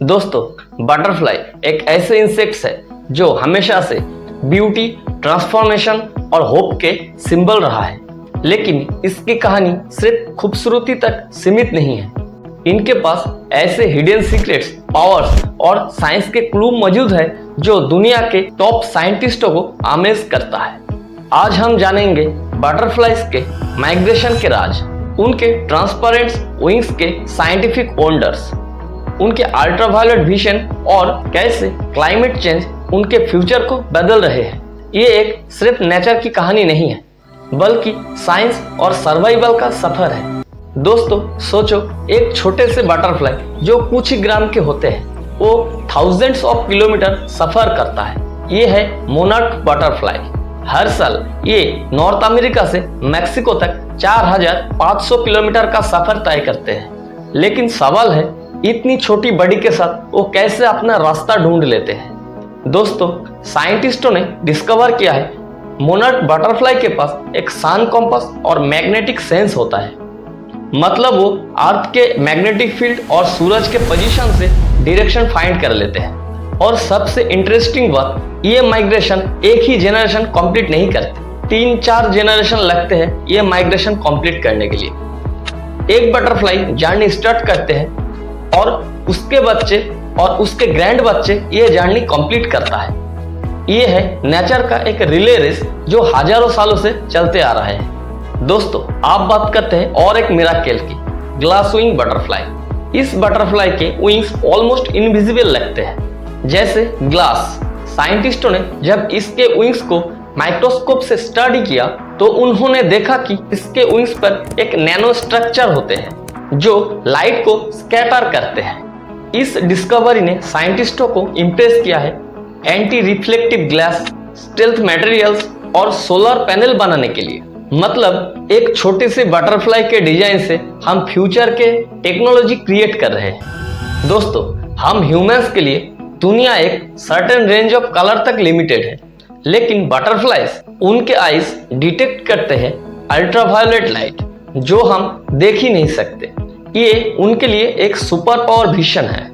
दोस्तों, बटरफ्लाई एक ऐसे इंसेक्ट्स है जो हमेशा से ब्यूटी, ट्रांसफॉर्मेशन और होप के सिंबल रहा है। लेकिन इसकी कहानी सिर्फ खूबसूरती तक सीमित नहीं है। इनके पास ऐसे हिडन सीक्रेट्स, पावर्स और साइंस के क्लू मौजूद है जो दुनिया के टॉप साइंटिस्टों को अमेज करता है। आज हम जानेंगे बटरफ्लाइज के माइग्रेशन के राज, उनके ट्रांसपेरेंट विंग्स के साइंटिफिक वंडर्स, उनके अल्ट्रावायलेट विजन और कैसे क्लाइमेट चेंज उनके फ्यूचर को बदल रहे हैं। ये एक सिर्फ नेचर की कहानी नहीं है, बल्कि साइंस और सर्वाइवल का सफर है। दोस्तों, सोचो, एक छोटे से बटरफ्लाई जो कुछ ही ग्राम के होते हैं, वो थाउजेंड्स ऑफ किलोमीटर सफर करता है। ये है मोनार्क बटरफ्लाई। हर साल ये नॉर्थ अमेरिका से मैक्सिको तक 4500 किलोमीटर का सफर तय करते हैं। लेकिन सवाल है, इतनी छोटी बॉडी के साथ वो कैसे अपना रास्ता ढूंढ लेते हैं। दोस्तों, साइंटिस्टों ने डिस्कवर किया है मोनार्क बटरफ्लाई के पास एक सन कंपास और मैग्नेटिक सेंस होता है। मतलब वो अर्थ के मैग्नेटिक फील्ड और सूरज के पोजीशन से डायरेक्शन फाइंड कर लेते हैं। और सबसे इंटरेस्टिंग बात, ये माइग्रेशन एक ही जेनरेशन कंप्लीट नहीं करते, 3-4 जेनरेशन लगते हैं ये माइग्रेशन कंप्लीट करने के लिए। एक बटरफ्लाई जर्नी स्टार्ट करते हैं और उसके बच्चे और उसके ग्रैंड बच्चे ये जर्नी कंप्लीट करता है। ये है नेचर का एक रिले रेस जो हजारों सालों से चलते आ रहा है। दोस्तों, आप बात करते हैं और एक मिराकल की, ग्लास विंग बटरफ्लाई। इस बटरफ्लाई के विंग्स ऑलमोस्ट इनविजिबल लगते हैं, जैसे ग्लास। साइंटिस्टों ने जब इसके विंग्स को माइक्रोस्कोप से स्टडी किया तो उन्होंने देखा कि इसके विंग्स पर एक नैनो स्ट्रक्चर होते हैं जो लाइट को स्कैटर करते हैं। इस डिस्कवरी ने साइंटिस्टों को इम्प्रेस किया है anti reflective glass, stealth materials और सोलर पैनल बनाने के लिए। मतलब एक छोटे से बटरफ्लाई के डिजाइन से हम फ्यूचर के टेक्नोलॉजी क्रिएट कर रहे हैं। दोस्तों, हम ह्यूमंस के लिए दुनिया एक सर्टेन रेंज ऑफ कलर तक लिमिटेड है, लेकिन बटरफ्लाइज उनके आईज डिटेक्ट करते हैं अल्ट्रावायलेट लाइट जो हम देख ही नहीं सकते। ये उनके लिए एक सुपर पावर विजन है।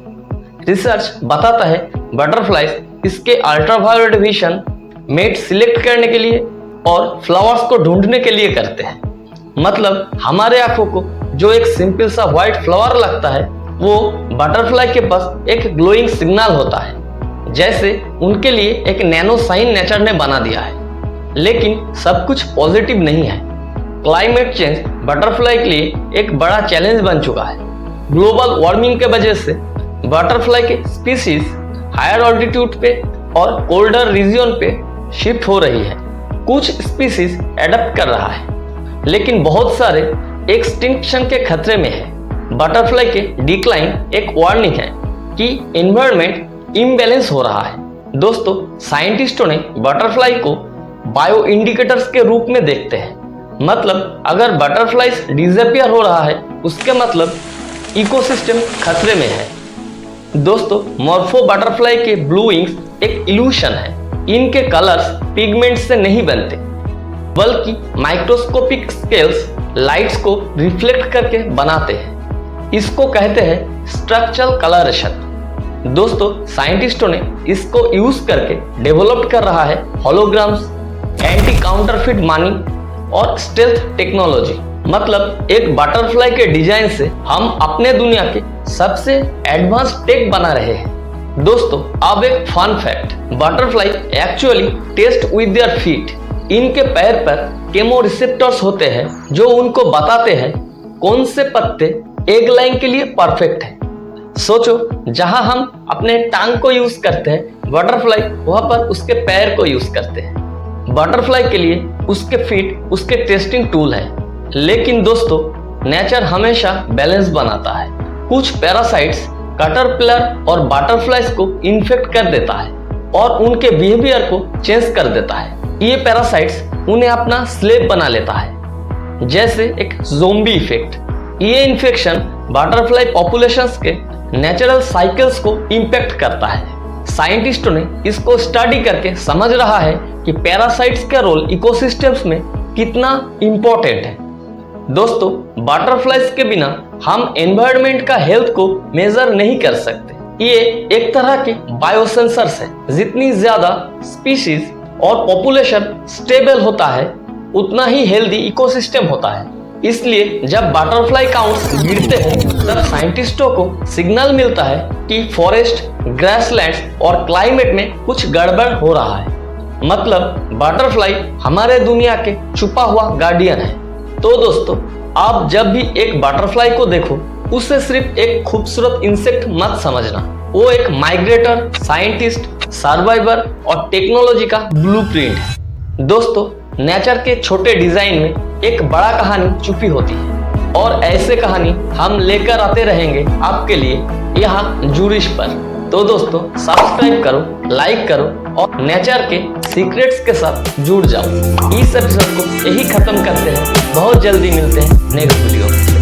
रिसर्च बताता है बटरफ्लाइज इसके अल्ट्रावायलेट विजन मेट सिलेक्ट करने के लिए और फ्लावर्स को ढूंढने के लिए करते हैं। मतलब हमारे आंखों को जो एक सिंपल सा व्हाइट फ्लावर लगता है, वो बटरफ्लाई के पास एक ग्लोइंग सिग्नल होता है। जैसे उनके लिए एक नैनो साइन नेचर ने बना दिया है। लेकिन सब कुछ पॉजिटिव नहीं है। क्लाइमेट चेंज बटरफ्लाई के लिए एक बड़ा चैलेंज बन चुका है। ग्लोबल वार्मिंग के वजह से बटरफ्लाई के स्पीसीज हायर ऑल्टीट्यूड पे और कोल्डर रीजन पे शिफ्ट हो रही है। कुछ स्पीसीज एडप्ट कर रहा है, लेकिन बहुत सारे एक्सटिंक्शन के खतरे में है। बटरफ्लाई के डिक्लाइन एक वार्निंग है कि एनवायरनमेंट इम्बैलेंस हो रहा है। दोस्तों, साइंटिस्टों ने बटरफ्लाई को बायो इंडिकेटर्स के रूप में देखते हैं। मतलब अगर बटरफ्लाइज डिसअपियर हो रहा है, उसके मतलब इकोसिस्टम खतरे में है। दोस्तों, मॉर्फो बटरफ्लाई के ब्लू विंग्स एक इल्यूशन है। इनके कलर्स पिगमेंट से नहीं बनते, बल्कि माइक्रोस्कोपिक स्केल्स लाइट्स को रिफ्लेक्ट करके बनाते हैं। इसको कहते हैं स्ट्रक्चरल कलरेशन। दोस्तों, साइंटिस्टों ने इसको यूज करके डेवलप कर रहा है होलोग्राम्स, एंटी काउंटरफिट मनी और स्टेल्थ टेक्नोलॉजी। मतलब एक बटरफ्लाई के डिजाइन से हम अपने दुनिया के सबसे एडवांस टेक बना रहे हैं। दोस्तों, अब एक fun fact, butterfly actually taste with their feet. इनके पैर पर केमो रिसेप्टर्स होते हैं जो उनको बताते हैं कौन से पत्ते एग लाइंग के लिए परफेक्ट है। सोचो, जहां हम अपने टांग को यूज करते हैं, बटरफ्लाई वहां पर उसके पैर को यूज करते हैं। बटरफ्लाई के लिए उसके फीट उसके टेस्टिंग टूल है। लेकिन दोस्तों, नेचर हमेशा बैलेंस बनाता है। कुछ पैरासाइट्स कैटरपिलर और बटरफ्लाइज को इन्फेक्ट कर देता है और उनके बिहेवियर को चेंज कर देता है। ये पैरासाइट्स उन्हें अपना स्लेव बना लेता है, जैसे एक ज़ोंबी इफेक्ट। ये इन्फेक्शन बटरफ्लाई पॉपुलेशंस के नेचुरल साइकिल्स को इम्पैक्ट करता है। साइंटिस्टों ने इसको स्टडी करके समझ रहा है कि पैरासाइट्स का रोल इकोसिस्टम्स में कितना इंपॉर्टेंट है। दोस्तों, बटरफ्लाइज के बिना हम एनवायरनमेंट का हेल्थ को मेजर नहीं कर सकते। ये एक तरह के बायोसेंसर्स है। जितनी ज्यादा स्पीशीज और पॉपुलेशन स्टेबल होता है उतना ही हेल्दी इकोसिस्टम होता है। इसलिए जब बटरफ्लाई काउंट्स गिरते हैं तब साइंटिस्टों को सिग्नल मिलता है कि फॉरेस्ट, ग्रासलैंड्स और क्लाइमेट में कुछ गड़बड़ हो रहा है। मतलब बटरफ्लाई हमारे दुनिया के छुपा हुआ गार्डियन है। तो दोस्तों, आप जब भी एक बटरफ्लाई को देखो उसे सिर्फ एक खूबसूरत इंसेक्ट मत समझना। वो एक माइग्रेटर, साइंटिस्ट, सर्वाइवर और टेक्नोलॉजी का ब्लूप्रिंट है। दोस्तों, नेचर के छोटे डिजाइन में एक बड़ा कहानी छुपी होती है और ऐसे कहानी हम लेकर आते रहेंगे आपके लिए यहाँ जूरिश पर। तो दोस्तों, सब्सक्राइब करो, लाइक करो और नेचर के सीक्रेट्स के साथ जुड़ जाओ। इस एपिसोड को यही खत्म करते हैं। बहुत जल्दी मिलते हैं नेक्स्ट वीडियो में।